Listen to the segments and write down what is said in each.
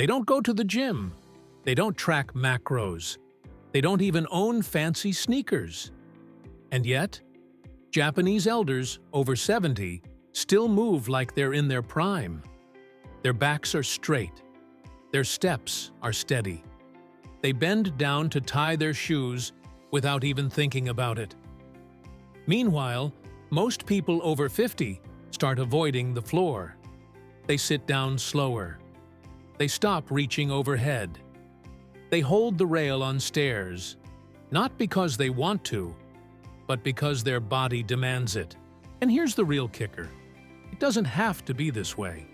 They don't go to the gym. They don't track macros. They don't even own fancy sneakers. And yet, Japanese elders over 70 still move like they're in their prime. Their backs are straight. Their steps are steady. They bend down to tie their shoes without even thinking about it. Meanwhile, most people over 50 start avoiding the floor. They sit down slower. They stop reaching overhead. They hold the rail on stairs, not because they want to, but because their body demands it. And here's the real kicker. It doesn't have to be this way.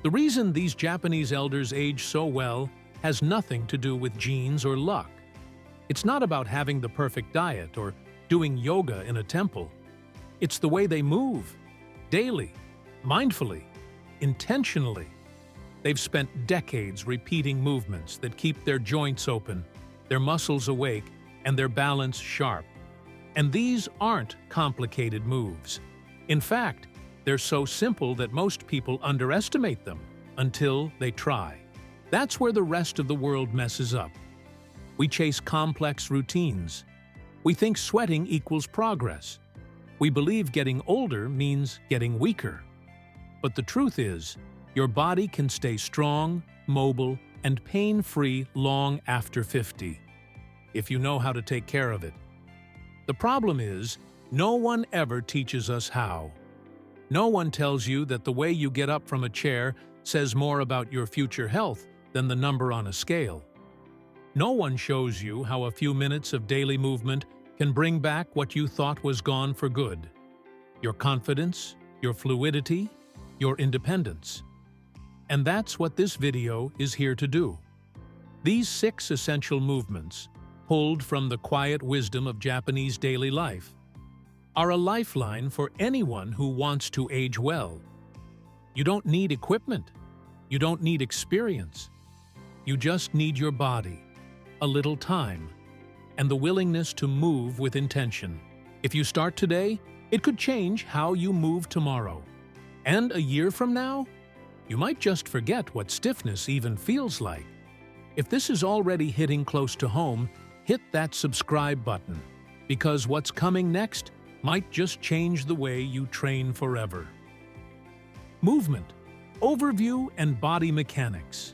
The reason these Japanese elders age so well has nothing to do with genes or luck. It's not about having the perfect diet or doing yoga in a temple. It's the way they move, daily, mindfully, intentionally. They've spent decades repeating movements that keep their joints open, their muscles awake, and their balance sharp. And these aren't complicated moves. In fact, they're so simple that most people underestimate them until they try. That's where the rest of the world messes up. We chase complex routines. We think sweating equals progress. We believe getting older means getting weaker. But the truth is, your body can stay strong, mobile, and pain-free long after 50, if you know how to take care of it. The problem is, no one ever teaches us how. No one tells you that the way you get up from a chair says more about your future health than the number on a scale. No one shows you how a few minutes of daily movement can bring back what you thought was gone for good: your confidence, your fluidity, your independence. And that's what this video is here to do. These 6 essential movements, pulled from the quiet wisdom of Japanese daily life, are a lifeline for anyone who wants to age well. You don't need equipment. You don't need experience. You just need your body, a little time, and the willingness to move with intention. If you start today, it could change how you move tomorrow. And a year from now, you might just forget what stiffness even feels like. If this is already hitting close to home, hit that subscribe button, because what's coming next might just change the way you train forever. Movement, overview, and body mechanics.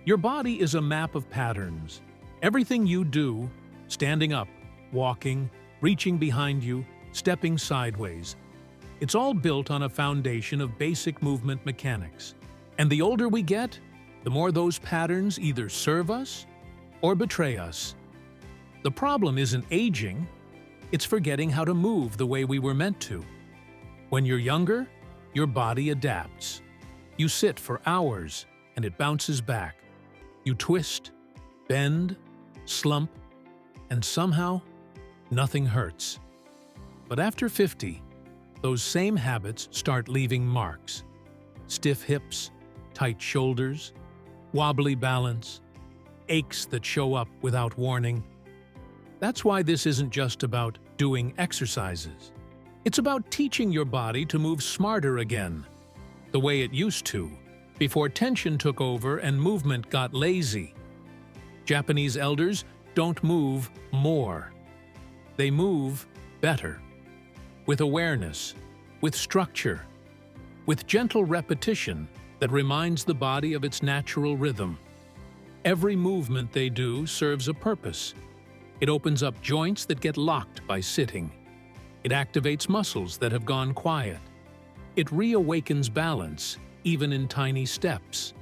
Your body is a map of patterns. Everything you do, standing up, walking, reaching behind you, stepping sideways, it's all built on a foundation of basic movement mechanics. And the older we get, the more those patterns either serve us or betray us. The problem isn't aging, it's forgetting how to move the way we were meant to. When you're younger, your body adapts. You sit for hours and it bounces back. You twist, bend, slump, and somehow nothing hurts. But after 50, those same habits start leaving marks. Stiff hips, tight shoulders, wobbly balance, aches that show up without warning. That's why this isn't just about doing exercises. It's about teaching your body to move smarter again, the way it used to, before tension took over and movement got lazy. Japanese elders don't move more. They move better, with awareness, with structure, with gentle repetition that reminds the body of its natural rhythm. Every movement they do serves a purpose. It opens up joints that get locked by sitting. It activates muscles that have gone quiet. It reawakens balance, even in tiny steps.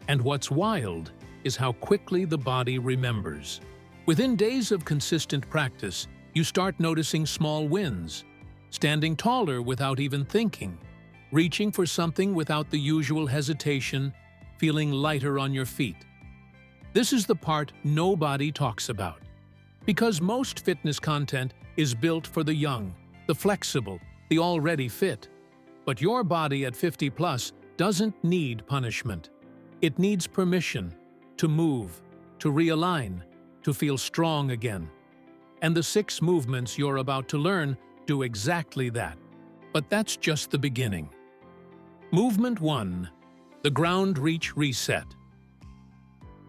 And what's wild is how quickly the body remembers. Within days of consistent practice, you start noticing small wins, standing taller without even thinking, reaching for something without the usual hesitation, feeling lighter on your feet. This is the part nobody talks about. Because most fitness content is built for the young, the flexible, the already fit. But your body at 50 plus doesn't need punishment. It needs permission to move, to realign, to feel strong again. And the 6 movements you're about to learn do exactly that. But that's just the beginning. Movement 1. The ground reach reset.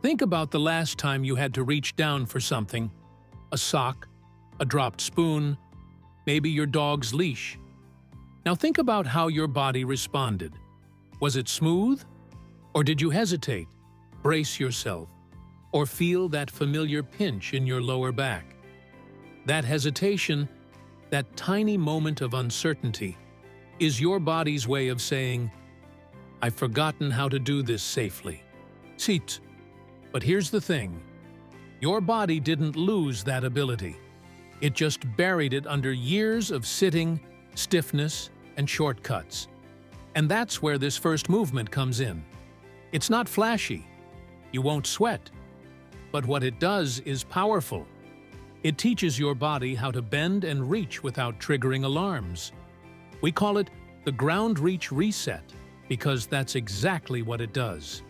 Think about the last time you had to reach down for something: a sock, a dropped spoon, maybe your dog's leash. Now think about how your body responded. Was it smooth? Or did you hesitate, brace yourself, or feel that familiar pinch in your lower back? That hesitation, that tiny moment of uncertainty, is your body's way of saying, "I've forgotten how to do this safely." Sit. But here's the thing. Your body didn't lose that ability. It just buried it under years of sitting, stiffness, and shortcuts. And that's where this first movement comes in. It's not flashy. You won't sweat. But what it does is powerful. It teaches your body how to bend and reach without triggering alarms. We call it the ground reach reset because that's exactly what it does.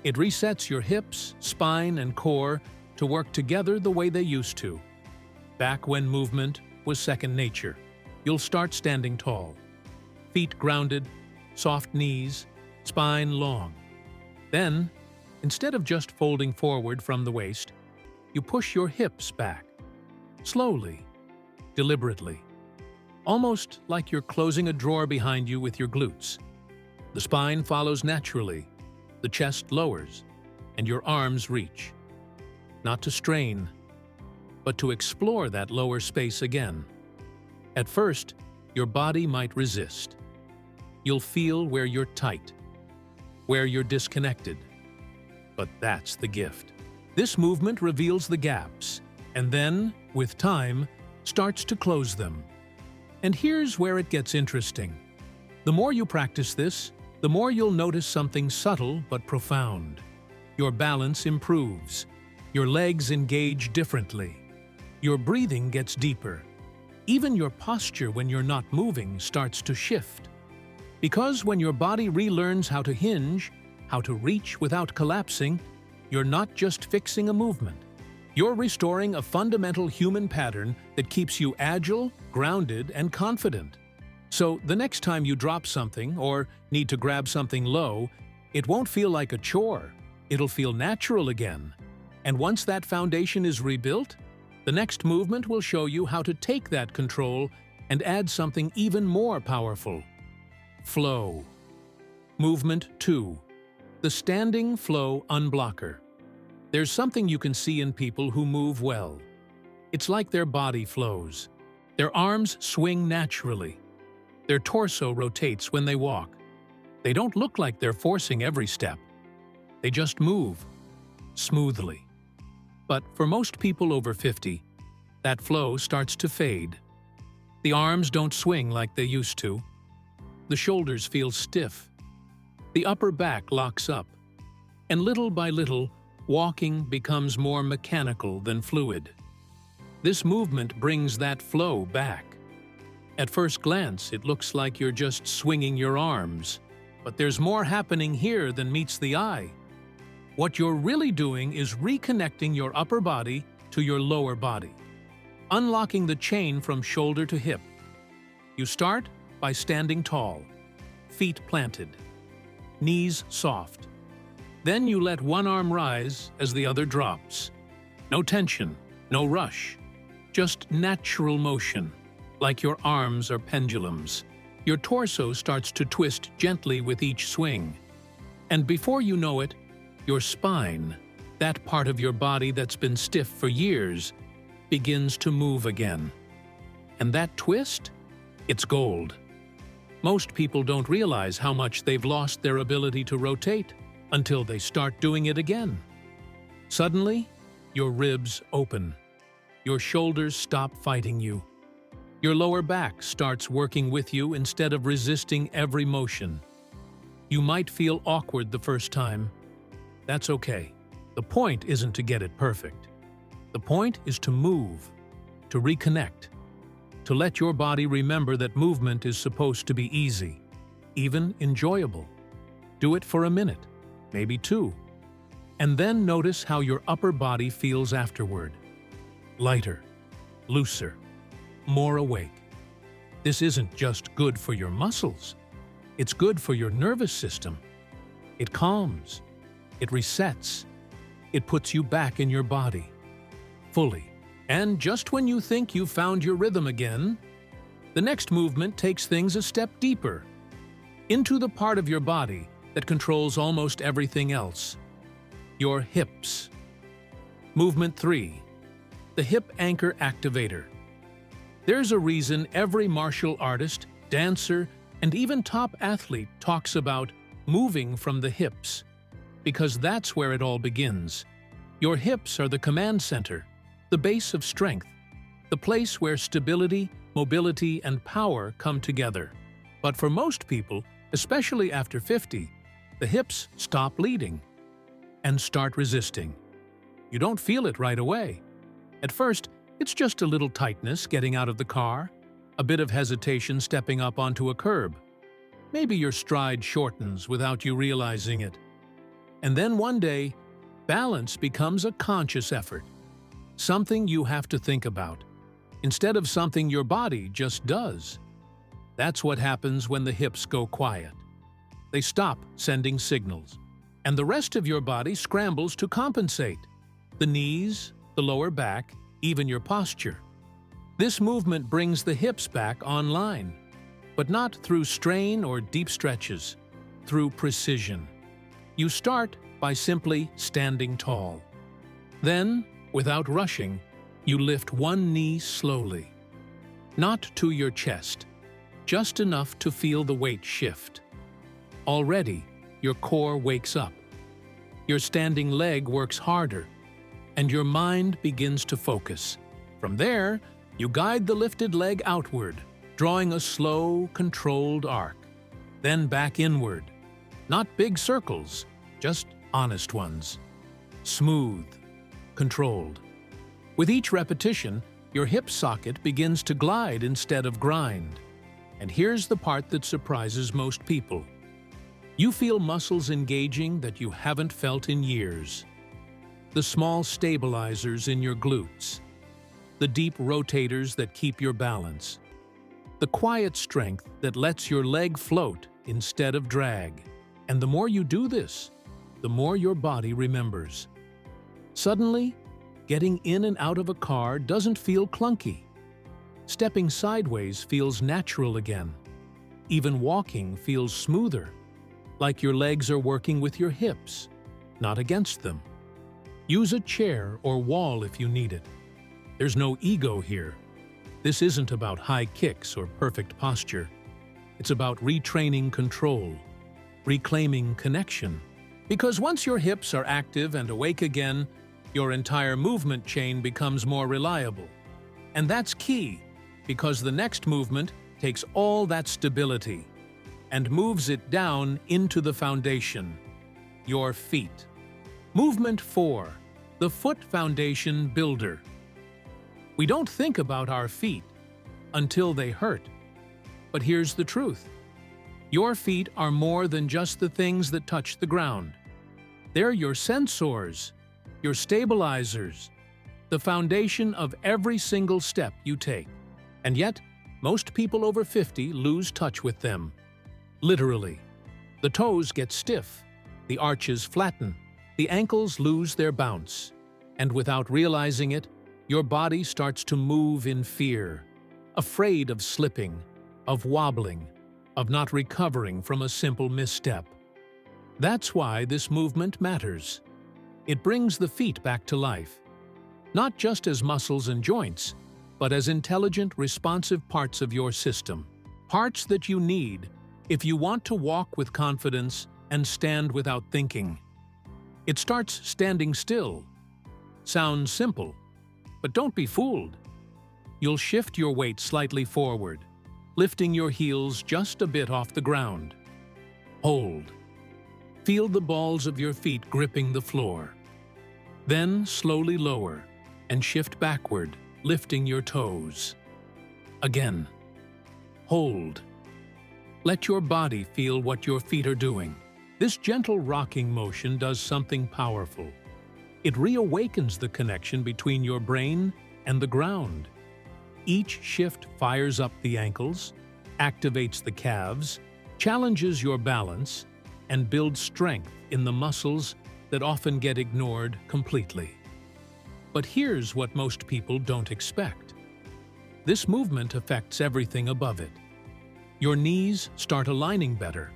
It resets your hips, spine, and core to work together the way they used to. Back when movement was second nature. You'll start standing tall. Feet grounded, soft knees, spine long. Then, instead of just folding forward from the waist, you push your hips back. Slowly, deliberately. Almost like you're closing a drawer behind you with your glutes. The spine follows naturally, the chest lowers, and your arms reach. Not to strain, but to explore that lower space again. At first, your body might resist. You'll feel where you're tight, where you're disconnected. But that's the gift. This movement reveals the gaps, and then, with time, starts to close them. And here's where it gets interesting. The more you practice this, the more you'll notice something subtle but profound. Your balance improves. Your legs engage differently. Your breathing gets deeper. Even your posture when you're not moving starts to shift. Because when your body relearns how to hinge, how to reach without collapsing, you're not just fixing a movement. You're restoring a fundamental human pattern that keeps you agile, grounded, and confident. So the next time you drop something or need to grab something low, it won't feel like a chore. It'll feel natural again. And once that foundation is rebuilt, the next movement will show you how to take that control and add something even more powerful. Flow. Movement 2. The standing flow unblocker. There's something you can see in people who move well. It's like their body flows. Their arms swing naturally. Their torso rotates when they walk. They don't look like they're forcing every step. They just move smoothly. But for most people over 50, that flow starts to fade. The arms don't swing like they used to. The shoulders feel stiff. The upper back locks up. And little by little, walking becomes more mechanical than fluid. This movement brings that flow back. At first glance, it looks like you're just swinging your arms. But there's more happening here than meets the eye. What you're really doing is reconnecting your upper body to your lower body, unlocking the chain from shoulder to hip. You start by standing tall, feet planted, knees soft. Then you let one arm rise as the other drops. No tension, no rush, just natural motion, like your arms are pendulums. Your torso starts to twist gently with each swing. And before you know it, your spine, that part of your body that's been stiff for years, begins to move again. And that twist? It's gold. Most people don't realize how much they've lost their ability to rotate until they start doing it again. Suddenly, your ribs open. Your shoulders stop fighting you. Your lower back starts working with you instead of resisting every motion. You might feel awkward the first time. That's okay. The point isn't to get it perfect. The point is to move, to reconnect, to let your body remember that movement is supposed to be easy, even enjoyable. Do it for a minute, maybe 2. And then notice how your upper body feels afterward. Lighter, looser, more awake. This isn't just good for your muscles. It's good for your nervous system. It calms, it resets, it puts you back in your body, fully. And just when you think you've found your rhythm again, the next movement takes things a step deeper, into the part of your body that controls almost everything else, your hips. Movement 3. The hip anchor activator. There's a reason every martial artist, dancer, and even top athlete talks about moving from the hips, because that's where it all begins. Your hips are the command center, the base of strength, the place where stability, mobility, and power come together. But for most people, especially after 50, the hips stop leading and start resisting. You don't feel it right away. At first, it's just a little tightness getting out of the car, a bit of hesitation stepping up onto a curb. Maybe your stride shortens without you realizing it. And then one day, balance becomes a conscious effort, something you have to think about, instead of something your body just does. That's what happens when the hips go quiet. They stop sending signals, and the rest of your body scrambles to compensate. The knees, the lower back, even your posture. This movement brings the hips back online, but not through strain or deep stretches, through precision. You start by simply standing tall. Then, without rushing, you lift one knee slowly. Not to your chest, just enough to feel the weight shift. Already, your core wakes up. Your standing leg works harder, and your mind begins to focus. From there, you guide the lifted leg outward, drawing a slow, controlled arc. Then back inward. Not big circles, just honest ones. Smooth, controlled. With each repetition, your hip socket begins to glide instead of grind. And here's the part that surprises most people. You feel muscles engaging that you haven't felt in years. The small stabilizers in your glutes. The deep rotators that keep your balance. The quiet strength that lets your leg float instead of drag. And the more you do this, the more your body remembers. Suddenly, getting in and out of a car doesn't feel clunky. Stepping sideways feels natural again. Even walking feels smoother, like your legs are working with your hips, not against them. Use a chair or wall if you need it. There's no ego here. This isn't about high kicks or perfect posture. It's about retraining control, reclaiming connection. Because once your hips are active and awake again, your entire movement chain becomes more reliable. And that's key, because the next movement takes all that stability and moves it down into the foundation, your feet. Movement 4, the foot foundation builder. We don't think about our feet until they hurt. But here's the truth. Your feet are more than just the things that touch the ground. They're your sensors, your stabilizers, the foundation of every single step you take. And yet, most people over 50 lose touch with them. Literally. The toes get stiff, the arches flatten, the ankles lose their bounce, and without realizing it, your body starts to move in fear, afraid of slipping, of wobbling, of not recovering from a simple misstep. That's why this movement matters. It brings the feet back to life, not just as muscles and joints, but as intelligent, responsive parts of your system. Parts that you need if you want to walk with confidence and stand without thinking. It starts standing still. Sounds simple, but don't be fooled. You'll shift your weight slightly forward, lifting your heels just a bit off the ground. Hold. Feel the balls of your feet gripping the floor. Then slowly lower and shift backward, lifting your toes. Again. Hold. Let your body feel what your feet are doing. This gentle rocking motion does something powerful. It reawakens the connection between your brain and the ground. Each shift fires up the ankles, activates the calves, challenges your balance, and builds strength in the muscles that often get ignored completely. But here's what most people don't expect. This movement affects everything above it. Your knees start aligning better.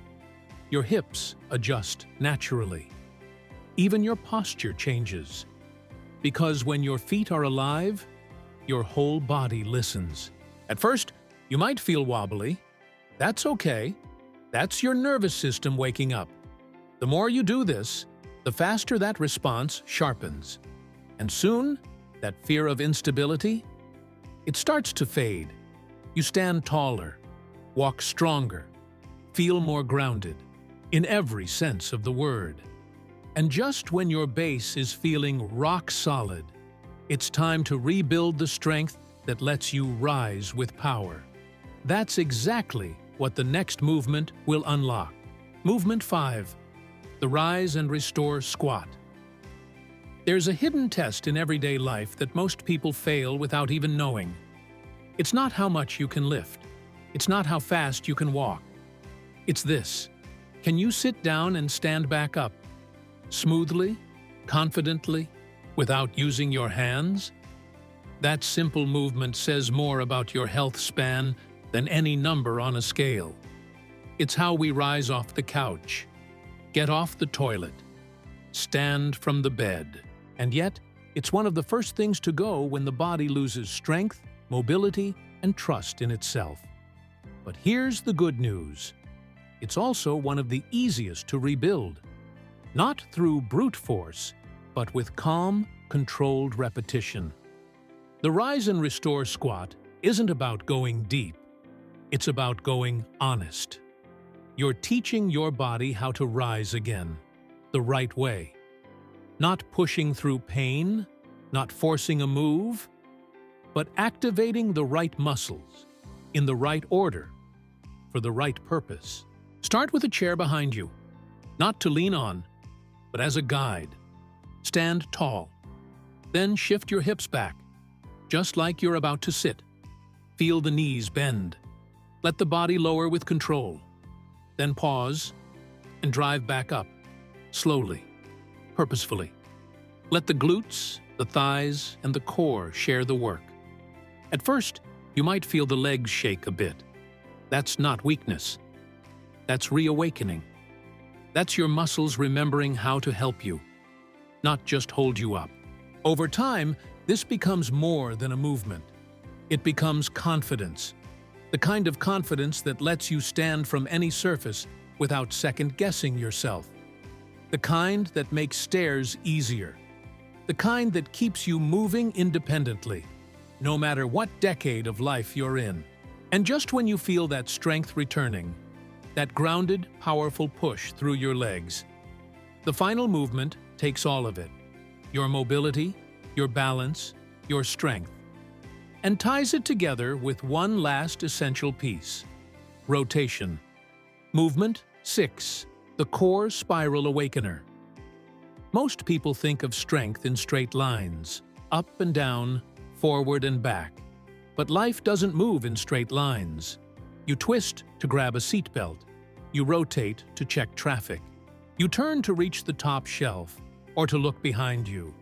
Your hips adjust naturally. Even your posture changes. Because when your feet are alive, your whole body listens. At first, you might feel wobbly. That's okay. That's your nervous system waking up. The more you do this, the faster that response sharpens. And soon, that fear of instability, it starts to fade. You stand taller, walk stronger, feel more grounded, in every sense of the word. And just when your base is feeling rock solid, it's time to rebuild the strength that lets you rise with power. That's exactly what the next movement will unlock. Movement 5, the Rise and Restore Squat. There's a hidden test in everyday life that most people fail without even knowing. It's not how much you can lift. It's not how fast you can walk. It's this: can you sit down and stand back up? Smoothly, confidently, without using your hands? That simple movement says more about your health span than any number on a scale. It's how we rise off the couch, get off the toilet, stand from the bed. And yet, it's one of the first things to go when the body loses strength, mobility, and trust in itself. But here's the good news. It's also one of the easiest to rebuild. Not through brute force, but with calm, controlled repetition. The Rise and Restore Squat isn't about going deep. It's about going honest. You're teaching your body how to rise again, the right way. Not pushing through pain, not forcing a move, but activating the right muscles, in the right order, for the right purpose. Start with a chair behind you, not to lean on, but as a guide. Stand tall. Then shift your hips back, just like you're about to sit. Feel the knees bend. Let the body lower with control. Then pause and drive back up, slowly, purposefully. Let the glutes, the thighs, and the core share the work. At first, you might feel the legs shake a bit. That's not weakness. That's reawakening. That's your muscles remembering how to help you, not just hold you up. Over time, this becomes more than a movement. It becomes confidence. The kind of confidence that lets you stand from any surface without second-guessing yourself. The kind that makes stairs easier. The kind that keeps you moving independently, no matter what decade of life you're in. And just when you feel that strength returning, that grounded, powerful push through your legs, the final movement takes all of it. Your mobility, your balance, your strength, and ties it together with one last essential piece: rotation. Movement 6, the core spiral awakener. Most people think of strength in straight lines, up and down, forward and back. But life doesn't move in straight lines. You twist to grab a seatbelt. You rotate to check traffic. You turn to reach the top shelf or to look behind you.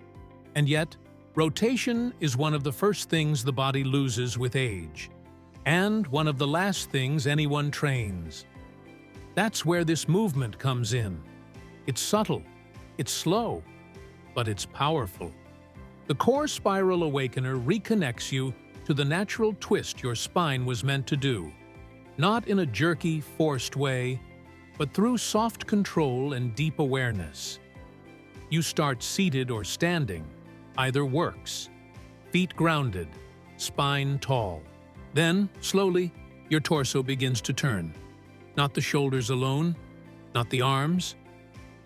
And yet, rotation is one of the first things the body loses with age, and one of the last things anyone trains. That's where this movement comes in. It's subtle, it's slow, but it's powerful. The core spiral awakener reconnects you to the natural twist your spine was meant to do. Not in a jerky, forced way, but through soft control and deep awareness. You start seated or standing. Either works. Feet grounded, spine tall. Then, slowly, your torso begins to turn. Not the shoulders alone, not the arms,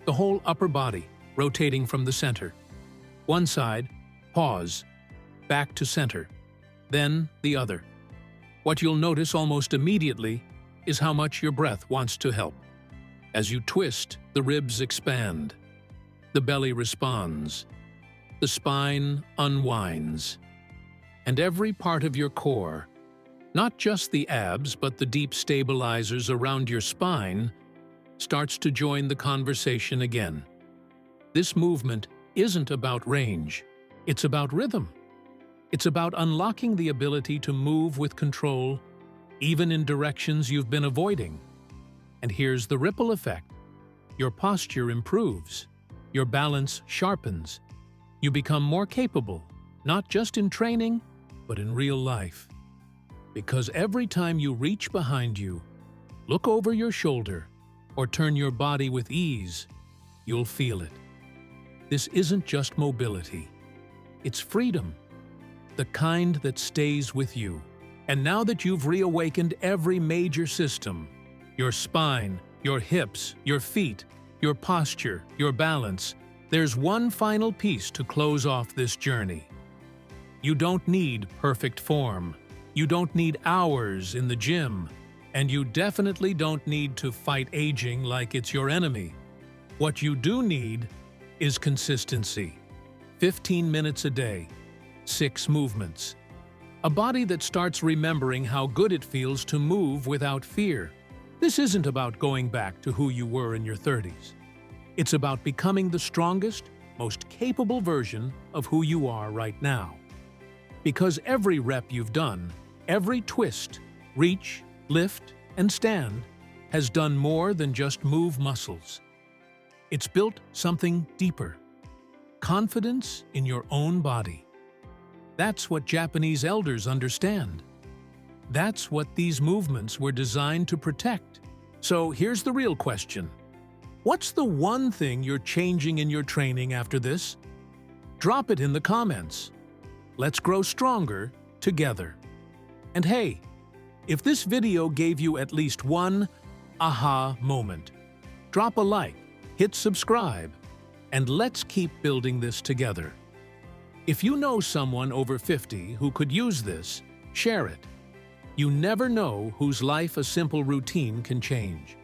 the whole upper body rotating from the center. One side, pause, back to center, then the other. What you'll notice almost immediately is how much your breath wants to help. As you twist, the ribs expand. The belly responds. The spine unwinds. And every part of your core, not just the abs but the deep stabilizers around your spine, starts to join the conversation again. This movement isn't about range. It's about rhythm. It's about unlocking the ability to move with control, even in directions you've been avoiding. And here's the ripple effect. Your posture improves. Your balance sharpens. You become more capable, not just in training, but in real life. Because every time you reach behind you, look over your shoulder, or turn your body with ease, you'll feel it. This isn't just mobility. It's freedom, the kind that stays with you. And now that you've reawakened every major system, your spine, your hips, your feet, your posture, your balance, there's one final piece to close off this journey. You don't need perfect form. You don't need hours in the gym. And you definitely don't need to fight aging like it's your enemy. What you do need is consistency. 15 minutes a day, 6 movements. A body that starts remembering how good it feels to move without fear. This isn't about going back to who you were in your 30s. It's about becoming the strongest, most capable version of who you are right now. Because every rep you've done, every twist, reach, lift, and stand has done more than just move muscles. It's built something deeper. Confidence in your own body. That's what Japanese elders understand. That's what these movements were designed to protect. So here's the real question. What's the one thing you're changing in your training after this? Drop it in the comments. Let's grow stronger together. And hey, if this video gave you at least one aha moment, drop a like, hit subscribe, and let's keep building this together. If you know someone over 50 who could use this, share it. You never know whose life a simple routine can change.